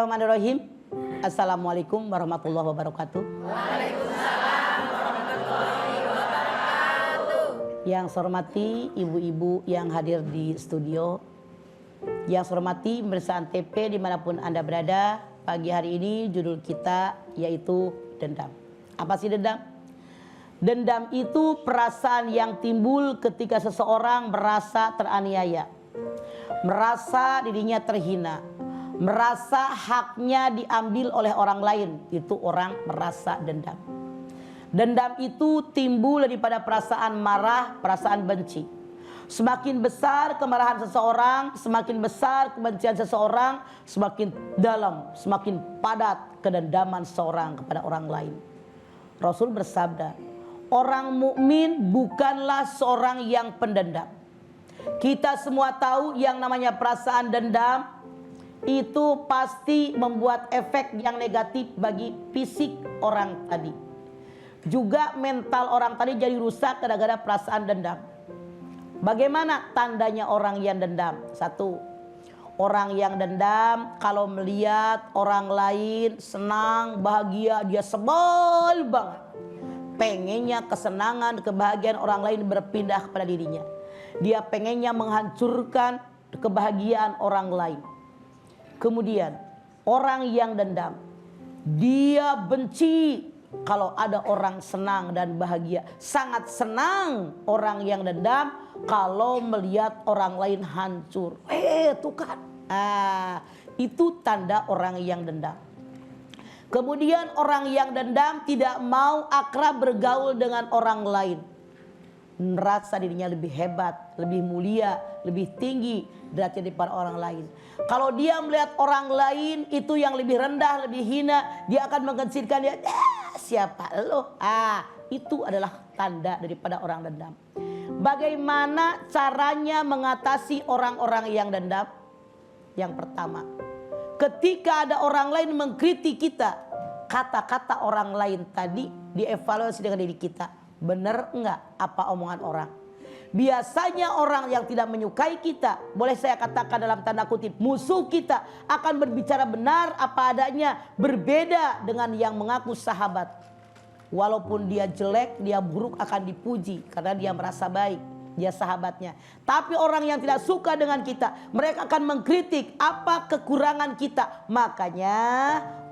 Bismillahirrahmanirrahim. Assalamualaikum warahmatullahi wabarakatuh. Waalaikumsalam warahmatullahi wabarakatuh. Yang saya hormati ibu-ibu yang hadir di studio, yang saya hormati pemirsa Antv dimanapun Anda berada. Pagi hari ini judul kita yaitu dendam. Apa sih dendam? Dendam itu perasaan yang timbul ketika seseorang merasa teraniaya, merasa dirinya terhina, merasa haknya diambil oleh orang lain. Itu orang merasa dendam. Dendam itu timbul daripada perasaan marah, perasaan benci. Semakin besar kemarahan seseorang, semakin besar kebencian seseorang, semakin dalam, semakin padat kedendaman seseorang kepada orang lain. Rasul bersabda, orang mukmin bukanlah seorang yang pendendam. Kita semua tahu yang namanya perasaan dendam itu pasti membuat efek yang negatif bagi fisik orang tadi. Juga mental orang tadi jadi rusak gara-gara perasaan dendam. Bagaimana tandanya orang yang dendam? Satu, orang yang dendam kalau melihat orang lain senang, bahagia, dia sebel banget. Pengennya kesenangan, kebahagiaan orang lain berpindah kepada dirinya. Dia pengennya menghancurkan kebahagiaan orang lain. Kemudian orang yang dendam, dia benci kalau ada orang senang dan bahagia. Sangat senang orang yang dendam kalau melihat orang lain hancur. Tuh kan. Itu tanda orang yang dendam. Kemudian orang yang dendam tidak mau akrab bergaul dengan orang lain. Merasa dirinya lebih hebat, lebih mulia, lebih tinggi derajat daripada orang lain. Kalau dia melihat orang lain itu yang lebih rendah, lebih hina, dia akan mengkecilkan dia. Siapa lo? Itu adalah tanda daripada orang dendam. Bagaimana caranya mengatasi orang-orang yang dendam? Yang pertama, ketika ada orang lain mengkritik kita, kata-kata orang lain tadi dievaluasi dengan diri kita. Benar enggak apa omongan orang? Biasanya orang yang tidak menyukai kita, boleh saya katakan dalam tanda kutip, musuh kita, akan berbicara benar apa adanya, berbeda dengan yang mengaku sahabat. Walaupun dia jelek, dia buruk akan dipuji karena dia merasa baik, dia sahabatnya. Tapi orang yang tidak suka dengan kita, mereka akan mengkritik apa kekurangan kita. Makanya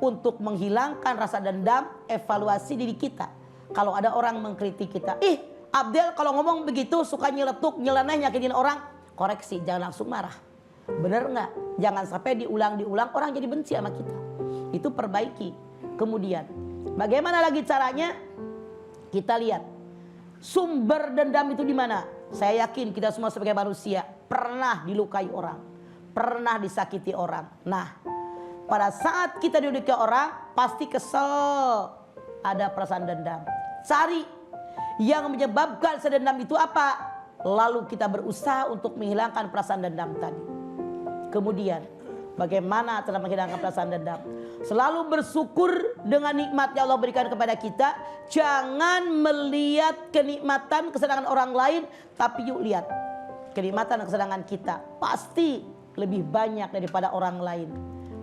untuk menghilangkan rasa dendam, evaluasi diri kita. Kalau ada orang mengkritik kita, Abdel kalau ngomong begitu suka nyeletuk, nyeleneh, nyakitin orang, koreksi, jangan langsung marah. Bener nggak? Jangan sampai diulang-diulang orang jadi benci sama kita. Itu perbaiki. Kemudian, bagaimana lagi caranya? Kita lihat sumber dendam itu di mana. Saya yakin kita semua sebagai manusia pernah dilukai orang, pernah disakiti orang. Nah, pada saat kita dilukai orang, pasti kesel, ada perasaan dendam. Cari yang menyebabkan sedendam itu apa, lalu kita berusaha untuk menghilangkan perasaan dendam tadi. Kemudian bagaimana cara menghilangkan perasaan dendam? Selalu bersyukur dengan nikmat yang Allah berikan kepada kita. Jangan melihat kenikmatan kesenangan orang lain, tapi yuk lihat kenikmatan dan kesenangan kita pasti lebih banyak daripada orang lain.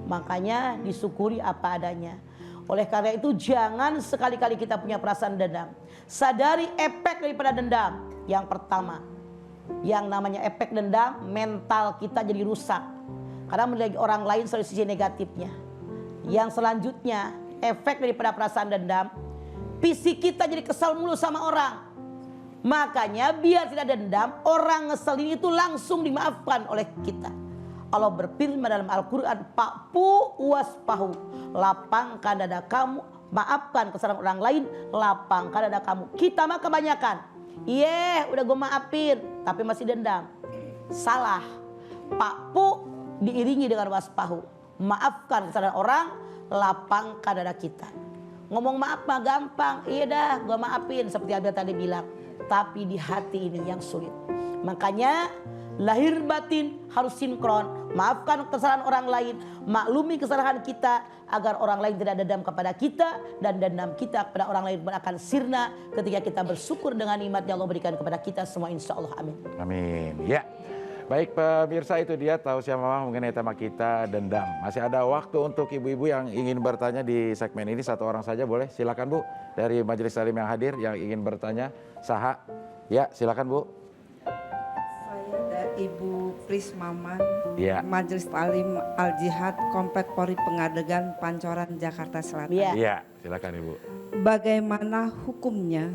Makanya disyukuri apa adanya. Oleh karena itu jangan sekali-kali kita punya perasaan dendam. Sadari efek daripada dendam. Yang pertama, yang namanya efek dendam, mental kita jadi rusak. Karena melihat orang lain selalu sisi negatifnya. Yang selanjutnya, efek daripada perasaan dendam, fisik kita jadi kesal mulu sama orang. Makanya biar tidak dendam, orang ngeselin itu langsung dimaafkan oleh kita. Allah berfirman dalam Al-Quran, Fa'fu wasfahu, lapangkan dada kamu, maafkan kesalahan orang lain, lapangkan dada kamu. Kita mah kebanyakan, udah gue maafin, tapi masih dendam. Salah. Fa'fu diiringi dengan wasfahu, maafkan kesalahan orang, lapangkan dada kita. Ngomong maaf mah gampang, iya dah gue maafin seperti Abel tadi bilang. Tapi di hati ini yang sulit. Makanya lahir batin harus sinkron. Maafkan kesalahan orang lain, maklumi kesalahan kita agar orang lain tidak dendam kepada kita, dan dendam kita kepada orang lain akan sirna ketika kita bersyukur dengan nikmat yang Allah berikan kepada kita semua, insya Allah. Amin. Amin. Ya. Baik pemirsa, itu dia Tausiah Mama mengenai tema kita dendam. Masih ada waktu untuk ibu-ibu yang ingin bertanya di segmen ini. Satu orang saja boleh, silakan Bu. Dari Majelis Taklim yang hadir yang ingin bertanya, Saha. Ya silakan Bu. Saya dari Ibu Prismaman, Ya. Majelis Taklim Al-Jihad, Komplek Polri Pengadegan, Pancoran, Jakarta Selatan. Iya. Iya silakan Ibu. Bagaimana hukumnya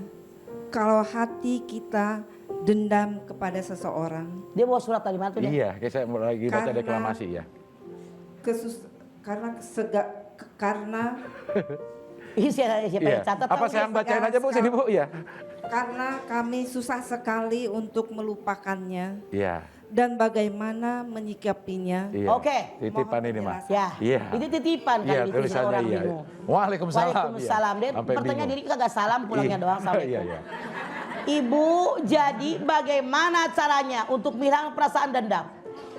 kalau hati kita dendam kepada seseorang? Dia bawa surat dari mana tuh dia? Iya, kayak saya lagi baca Karena- deklamasi ya. Karena Siapa Iya. yang catat? Apa tahu saya dia? bacain aja Bu sini Bu ya? karena kami susah sekali untuk melupakannya Iya. dan bagaimana menyikapinya. Iya. Oke. Titipan Mohon ini mah. penjelasan. Ya, Iya. itu titipan kan Iya gitu tulisannya orang iya. bingung. Waalaikumsalam. Waalaikumsalam. Dia Iya. Sampai bertanya bingung. diri kagak salam pulangnya Iya. doang. Assalamualaikum. Iya, iya. Ibu, jadi bagaimana caranya untuk menghilangkan perasaan dendam?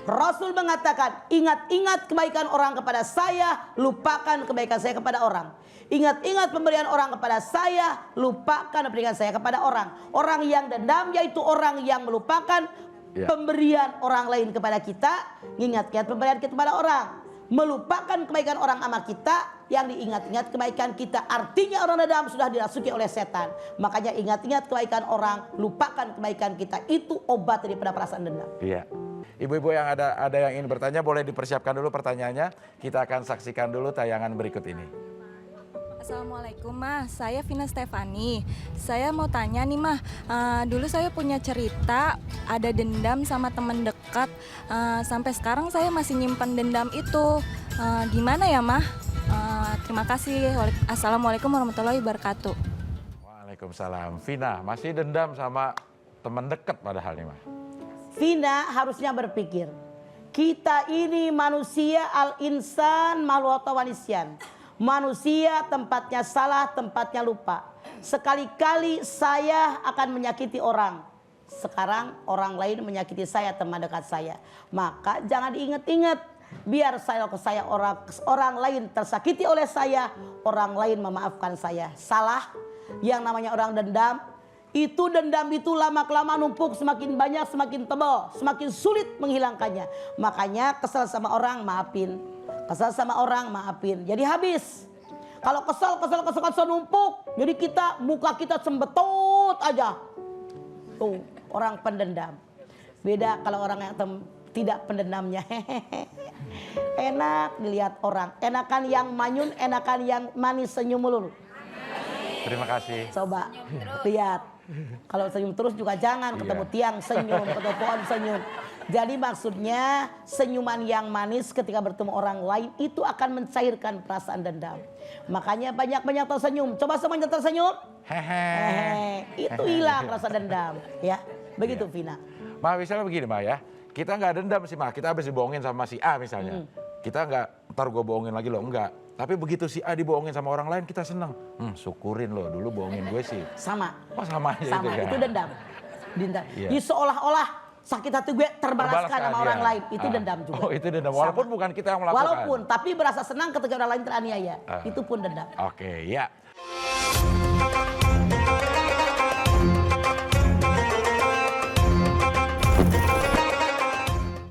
Rasul mengatakan, ingat-ingat kebaikan orang kepada saya, lupakan kebaikan saya kepada orang. Ingat-ingat pemberian orang kepada saya, lupakan pemberian saya kepada orang. Orang yang dendam yaitu orang yang melupakan Ya. pemberian orang lain kepada kita, ingat-ingat pemberian kita kepada orang. Melupakan kebaikan orang sama kita, yang diingat-ingat kebaikan kita. Artinya orang dendam sudah dirasuki oleh setan. Makanya ingat-ingat kebaikan orang, lupakan kebaikan kita. Itu obat daripada perasaan dendam. Iya. Ibu-ibu yang ada yang ingin bertanya boleh dipersiapkan dulu pertanyaannya. Kita akan saksikan dulu tayangan berikut ini. Assalamualaikum Mah, saya Vina Stefani. Saya mau tanya nih Mah, dulu saya punya cerita ada dendam sama teman dekat. Sampai sekarang saya masih nyimpan dendam itu. Gimana ya Mah? Terima kasih. Assalamualaikum warahmatullahi wabarakatuh. Waalaikumsalam. Vina, masih dendam sama teman dekat padahal nih Mah. Vina harusnya berpikir, kita ini manusia al-insan maluatawanisyan. Manusia tempatnya salah, tempatnya lupa. Sekali-kali saya akan menyakiti orang. Sekarang orang lain menyakiti saya, teman dekat saya. Maka jangan diingat-ingat. Biar saya orang lain tersakiti oleh saya, orang lain memaafkan saya. Salah, yang namanya orang dendam. Itu dendam itu lama-kelamaan numpuk, semakin banyak, semakin tebal, semakin sulit menghilangkannya. Makanya kesal sama orang, maafin. Kesal sama orang, maafin. Jadi habis. Kalau kesal numpuk. Jadi muka kita sembetut aja. Tuh, orang pendendam. Beda kalau orang yang tidak pendendamnya. Enak dilihat orang. Enakan yang manyun, enakan yang manis senyum melulu. Terima kasih. Coba lihat. Kalau senyum terus juga jangan, ketemu tiang senyum, ketemu pohon senyum. Jadi maksudnya senyuman yang manis ketika bertemu orang lain itu akan mencairkan perasaan dendam. Makanya banyak-banyak tersenyum. Coba semuanya tersenyum. Hehe. Itu hilang rasa dendam. Ya, begitu Vina. Ma, misalnya begini Ma ya. Kita nggak dendam sih Ma, kita habis dibohongin sama si A misalnya. Kita nggak, ntar gue bohongin lagi loh, enggak. Tapi begitu si A dibohongin sama orang lain kita seneng. Syukurin loh, dulu bohongin gue sih. Sama. Oh sama aja Sama, ya. itu dendam. Dendam. Iya. Jadi seolah-olah sakit hati gue terbalaskan sama orang iya. lain. Itu dendam juga. Oh itu dendam, Sama. walaupun bukan kita yang melakukan. Walaupun, tapi berasa senang ketika orang lain teraniaya. Itu pun dendam. Oke, ya.